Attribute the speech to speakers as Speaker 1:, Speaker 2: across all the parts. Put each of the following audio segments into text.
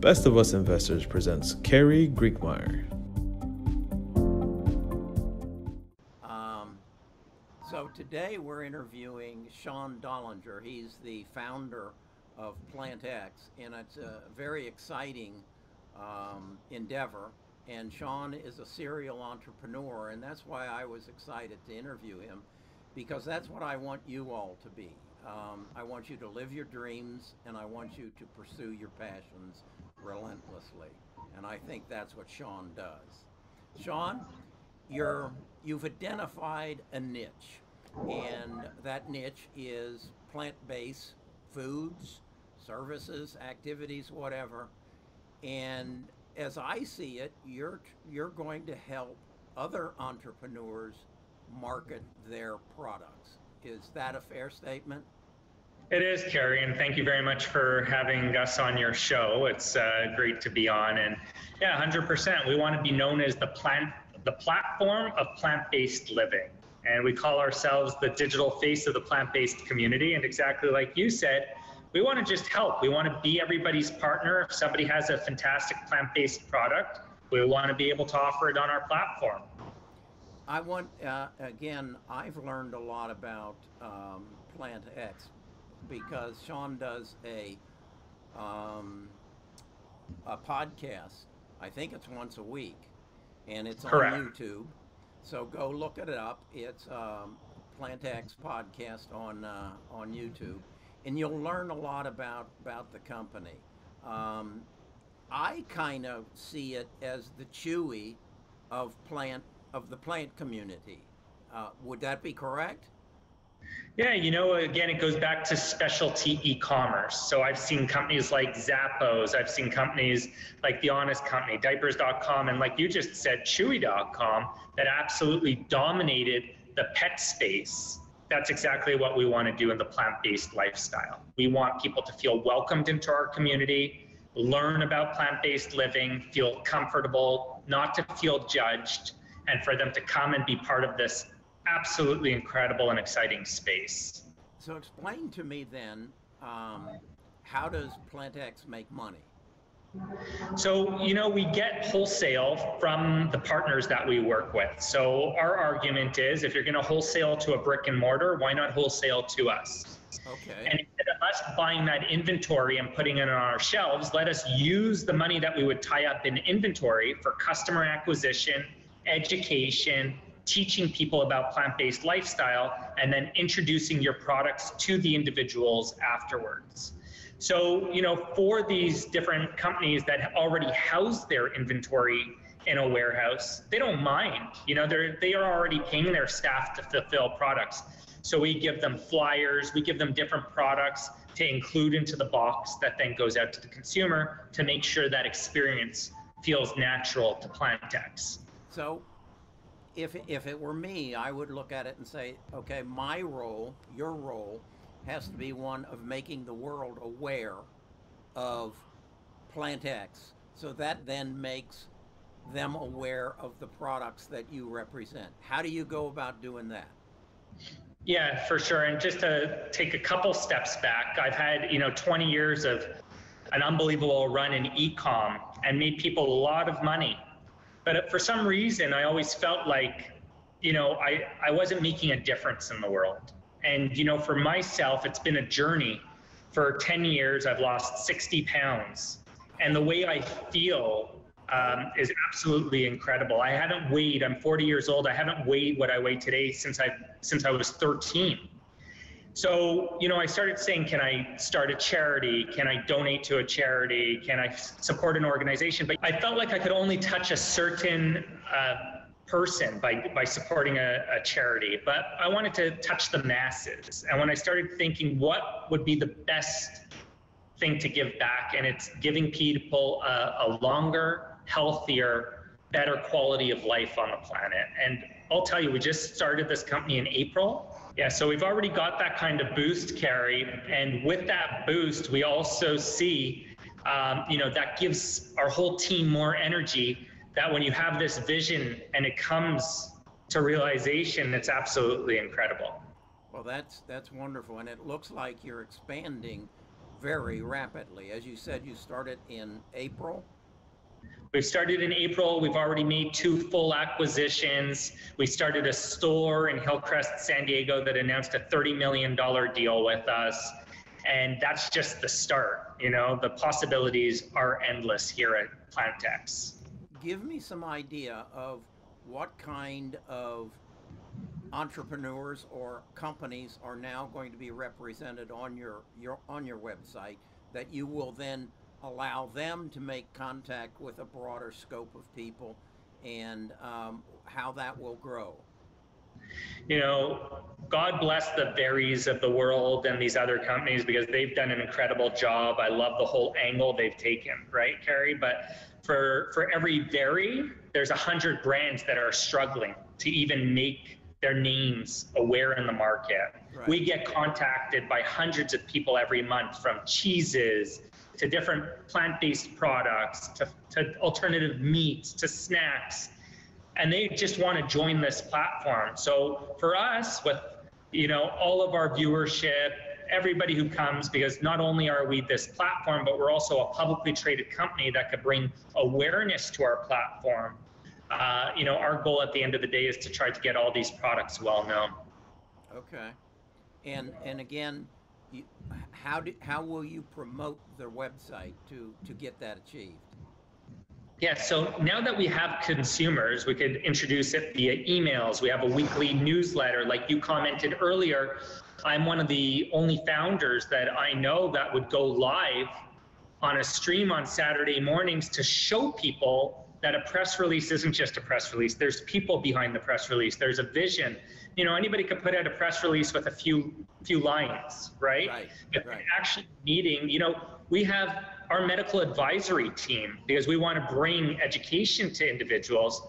Speaker 1: Best of Us Investors presents Carrie Griegmeyer.
Speaker 2: So today we're interviewing Sean Dollinger. He's the founder of PlantX, and it's a very exciting endeavor. And Sean is a serial entrepreneur, and that's why I was excited to interview him, because that's what I want you all to be. I want you to live your dreams, and I want you to pursue your passions relentlessly. And I think that's what Sean does. Sean, you've identified a niche, and that niche is plant-based foods, services, activities, whatever. And as I see it, you're going to help other entrepreneurs market their products. Is that a fair statement?
Speaker 3: It is, Carrie, and thank you very much for having us on your show. It's great to be on, and yeah, 100%. We want to be known as the platform of plant-based living, and we call ourselves the digital face of the plant-based community. And exactly like you said, we want to just help. We want to be everybody's partner. If somebody has a fantastic plant-based product, we want to be able to offer it on our platform.
Speaker 2: I want, again, I've learned a lot about PlantX because Sean does a podcast. I think it's once a week, and it's
Speaker 3: Correct.
Speaker 2: On YouTube. So go look it up. It's Plantax Podcast on YouTube, and you'll learn a lot about the company. I kind of see it as the Chewy of the plant community. Would that be correct?
Speaker 3: Yeah, again, it goes back to specialty e-commerce. So I've seen companies like Zappos, I've seen companies like The Honest Company, Diapers.com, and like you just said, Chewy.com, that absolutely dominated the pet space. That's exactly what we want to do in the plant-based lifestyle. We want people to feel welcomed into our community, learn about plant-based living, feel comfortable, not to feel judged, and for them to come and be part of this absolutely incredible and exciting space.
Speaker 2: So explain to me then, how does PlantX make money?
Speaker 3: So, we get wholesale from the partners that we work with. So our argument is, if you're going to wholesale to a brick and mortar, why not wholesale to us?
Speaker 2: Okay.
Speaker 3: And instead of us buying that inventory and putting it on our shelves, let us use the money that we would tie up in inventory for customer acquisition, education, teaching people about plant-based lifestyle, and then introducing your products to the individuals afterwards. So, for these different companies that already house their inventory in a warehouse, they don't mind. They are already paying their staff to fulfill products. So we give them flyers, we give them different products to include into the box that then goes out to the consumer to make sure that experience feels natural to PlantX.
Speaker 2: So if it were me, I would look at it and say, okay, my role, your role, has to be one of making the world aware of PlantX, so that then makes them aware of the products that you represent. How do you go about doing that?
Speaker 3: Yeah, for sure. And just to take a couple steps back, I've had 20 years of an unbelievable run in e-com and made people a lot of money. But for some reason, I always felt like, I wasn't making a difference in the world. And, for myself, it's been a journey. For 10 years, I've lost 60 pounds. And the way I feel is absolutely incredible. I haven't weighed, I'm 40 years old. I haven't weighed what I weigh today since I was 13. So, I started saying, can I start a charity? Can I donate to a charity? Can I support an organization? But I felt like I could only touch a certain person by supporting a charity, but I wanted to touch the masses. And when I started thinking what would be the best thing to give back, and it's giving people a longer, healthier, better quality of life on the planet. And I'll tell you, we just started this company in April. Yeah, so we've already got that kind of boost, Carrie. And with that boost, we also see, that gives our whole team more energy, that when you have this vision and it comes to realization, it's absolutely incredible.
Speaker 2: Well, that's wonderful. And it looks like you're expanding very rapidly. As you said, you started in April.
Speaker 3: We started in April. We've already made 2 full acquisitions. We started a store in Hillcrest, San Diego that announced a $30 million deal with us. And that's just the start. You know, the possibilities are endless here at Plantax.
Speaker 2: Give me some idea of what kind of entrepreneurs or companies are now going to be represented on your website that you will then allow them to make contact with a broader scope of people, and how that will grow.
Speaker 3: You know, God bless the Berries of the world and these other companies, because they've done an incredible job. I love the whole angle they've taken, right, Carrie? But for every berry, there's 100 brands that are struggling to even make their names aware in the market. Right. We get contacted by hundreds of people every month, from cheeses to different plant-based products to alternative meats to snacks, and they just want to join this platform. So for us, with, you know, all of our viewership, everybody who comes, because not only are we this platform, but we're also a publicly traded company that could bring awareness to our platform. You know, our goal at the end of the day is to try to get all these products well known.
Speaker 2: Okay, and again, how will you promote their website to get that achieved?
Speaker 3: Yeah, so now that we have consumers, we could introduce it via emails. We have a weekly newsletter. Like you commented earlier, I'm one of the only founders that I know that would go live on a stream on Saturday mornings to show people that a press release isn't just a press release. There's people behind the press release. There's a vision. You know, anybody could put out a press release with a few lines, right? But actually meeting, you know, we have our medical advisory team, because we want to bring education to individuals.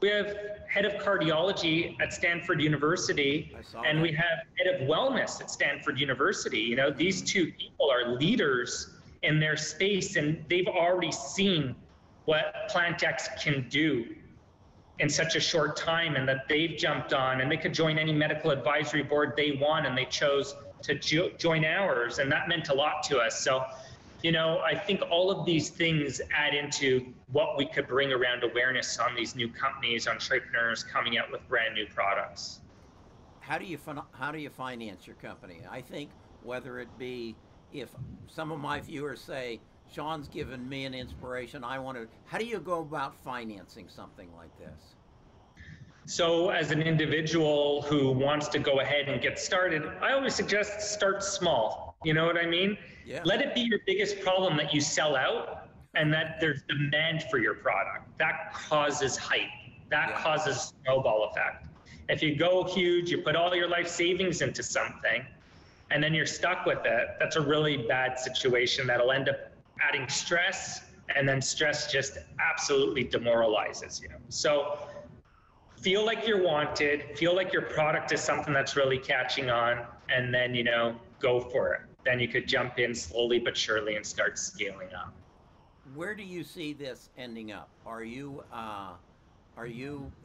Speaker 3: We have head of cardiology at Stanford University, and we have head of wellness at Stanford University. You know, these 2 people are leaders in their space, and they've already seen what PlantX can do in such a short time, and that they've jumped on, and they could join any medical advisory board they want, and they chose to join ours, and that meant a lot to us. So, you know, I think all of these things add into what we could bring around awareness on these new companies, entrepreneurs coming out with brand new products.
Speaker 2: How do you finance your company? I think whether it be, if some of my viewers say, Sean's given me an inspiration, I want to, how do you go about financing something like this?
Speaker 3: So as an individual who wants to go ahead and get started, I always suggest start small. You know what I mean? Yeah. Let it be your biggest problem that you sell out and that there's demand for your product. That causes hype. That causes snowball effect. If you go huge, you put all your life savings into something, and then you're stuck with it, that's a really bad situation that'll end up adding stress, and then stress just absolutely demoralizes you. So feel like you're wanted, feel like your product is something that's really catching on, and then, you know, go for it. Then you could jump in slowly but surely and start scaling up.
Speaker 2: Where do you see this ending up? Are you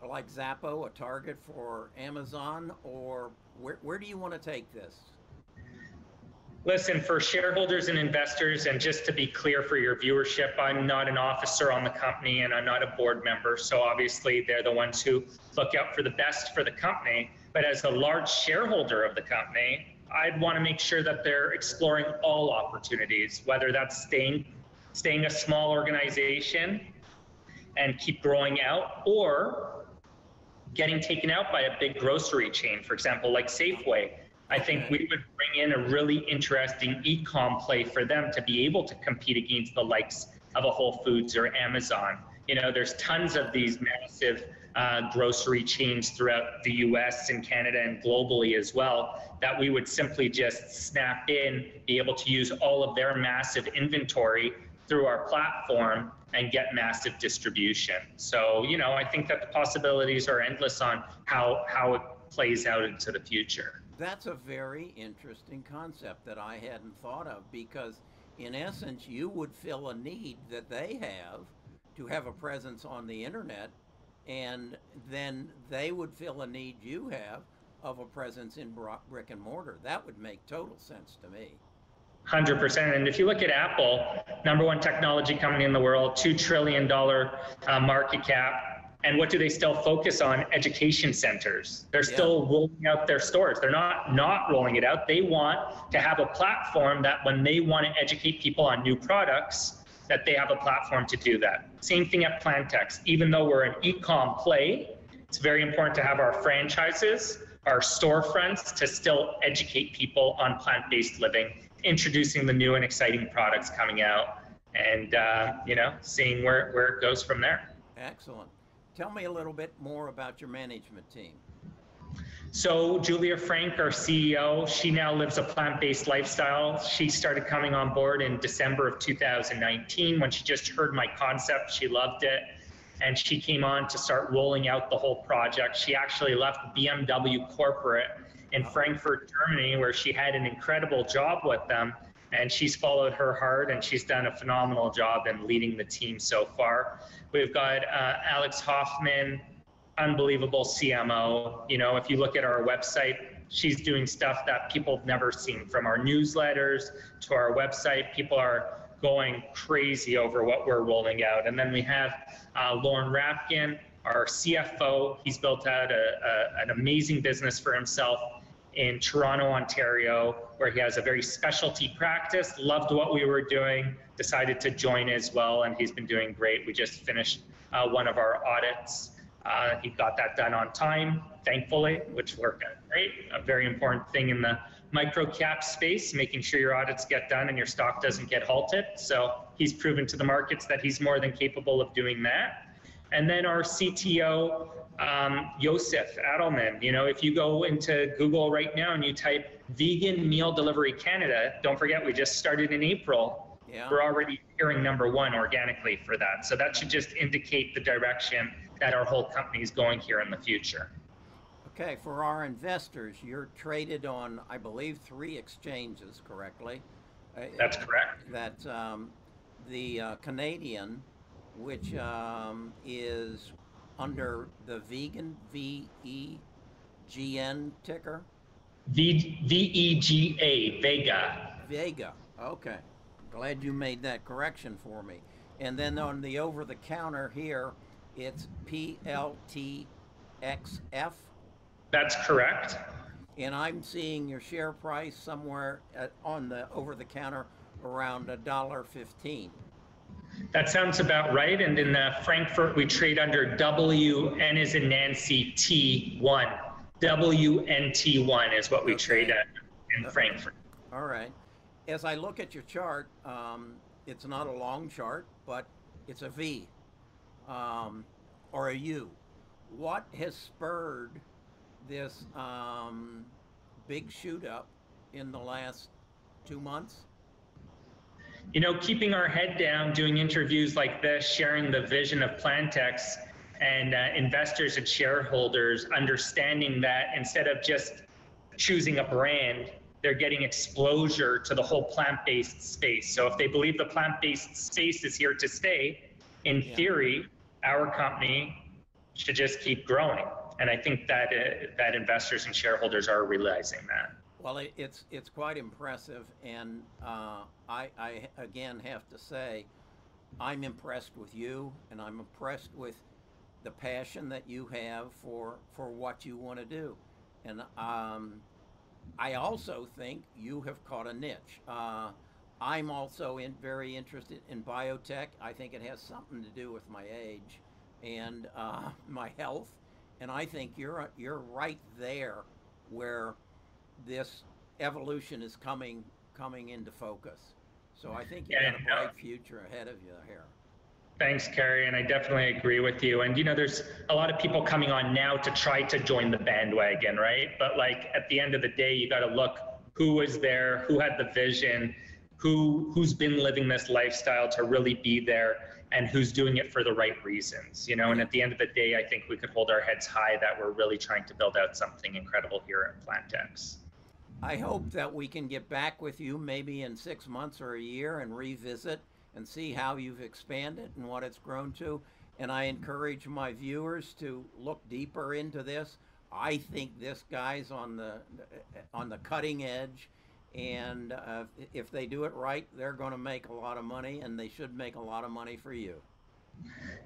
Speaker 2: like Zappo, a target for Amazon, or where do you want to take this?
Speaker 3: Listen, for shareholders and investors, and just to be clear for your viewership, I'm not an officer on the company and I'm not a board member. So obviously they're the ones who look out for the best for the company. But as a large shareholder of the company, I'd want to make sure that they're exploring all opportunities, whether that's staying a small organization and keep growing out, or getting taken out by a big grocery chain, for example, like Safeway. I think we would bring in a really interesting e-com play for them to be able to compete against the likes of a Whole Foods or Amazon. You know, there's tons of these massive grocery chains throughout the US and Canada and globally as well, that we would simply just snap in, be able to use all of their massive inventory through our platform and get massive distribution. So, you know, I think that the possibilities are endless on how it plays out into the future.
Speaker 2: That's a very interesting concept that I hadn't thought of, because in essence, you would fill a need that they have to have a presence on the internet, and then they would fill a need you have of a presence in brick and mortar. That would make total sense to me.
Speaker 3: 100%. And if you look at Apple, number one technology company in the world, $2 trillion market cap. And what do they still focus on? Education centers. They're still rolling out their stores. They're not rolling it out. They want to have a platform that when they want to educate people on new products, that they have a platform to do that. Same thing at Plantax. Even though we're an e-com play, it's very important to have our franchises, our storefronts to still educate people on plant-based living, introducing the new and exciting products coming out, and seeing where it goes from there.
Speaker 2: Excellent. Tell me a little bit more about your management team.
Speaker 3: So Julia Frank, our CEO, she now lives a plant-based lifestyle. She started coming on board in December of 2019 when she just heard my concept. She loved it. And she came on to start rolling out the whole project. She actually left BMW corporate in Frankfurt, Germany, where she had an incredible job with them. And she's followed her heart, and she's done a phenomenal job in leading the team so far. We've got Alex Hoffman, unbelievable CMO. You know, if you look at our website, she's doing stuff that people have never seen, from our newsletters to our website. People are going crazy over what we're rolling out. And then we have Lauren Rapkin, our CFO. He's built out an amazing business for himself in Toronto, Ontario, where he has a very specialty practice, loved what we were doing, decided to join as well, and he's been doing great. We just finished one of our audits. He got that done on time, thankfully, which worked out great. A very important thing in the micro cap space, making sure your audits get done and your stock doesn't get halted. So he's proven to the markets that he's more than capable of doing that. And then our CTO, Josef Adelman. You know, if you go into Google right now and you type vegan meal delivery Canada, don't forget we just started in April. Yeah. We're already appearing #1 organically for that. So that should just indicate the direction that our whole company is going here in the future.
Speaker 2: Okay, for our investors, you're traded on, I believe, 3 exchanges, correctly?
Speaker 3: That's correct.
Speaker 2: That's the Canadian, which is under the vegan, VEGN ticker?
Speaker 3: VEGA, VEGA.
Speaker 2: VEGA, okay. Glad you made that correction for me. And then on the over-the-counter here, it's PLTXF.
Speaker 3: That's correct.
Speaker 2: And I'm seeing your share price somewhere on the over-the-counter around $1.15.
Speaker 3: That sounds about right. And in Frankfurt, we trade under WN as in Nancy T1. WNT1 is what we trade at in Frankfurt.
Speaker 2: All right. As I look at your chart, it's not a long chart, but it's a V or a U. What has spurred this big shoot up in the last 2 months?
Speaker 3: You know, keeping our head down, doing interviews like this, sharing the vision of Plantax, and investors and shareholders understanding that instead of just choosing a brand, they're getting exposure to the whole plant-based space. So if they believe the plant-based space is here to stay, in theory, our company should just keep growing. And I think that that investors and shareholders are realizing that.
Speaker 2: Well, it's quite impressive, and I again have to say, I'm impressed with you, and I'm impressed with the passion that you have for what you want to do, and I also think you have caught a niche. I'm also very interested in biotech. I think it has something to do with my age and my health, and I think you're right there where this evolution is coming into focus. So I think you've got a bright future ahead of you here.
Speaker 3: Thanks, Kerry, and I definitely agree with you. And you know, there's a lot of people coming on now to try to join the bandwagon, right? But like at the end of the day, you got to look who was there, who had the vision, who's been living this lifestyle to really be there, and who's doing it for the right reasons, you know. And at the end of the day, I think we could hold our heads high that we're really trying to build out something incredible here at Plantax.
Speaker 2: I hope that we can get back with you maybe in 6 months or a year and revisit and see how you've expanded and what it's grown to. And I encourage my viewers to look deeper into this. I think this guy's on the cutting edge, And if they do it right, they're going to make a lot of money, and they should make a lot of money for you.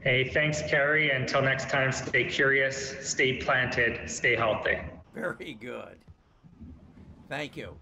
Speaker 3: Hey, thanks, Kerry. Until next time, stay curious, stay planted, stay healthy.
Speaker 2: Very good. Thank you.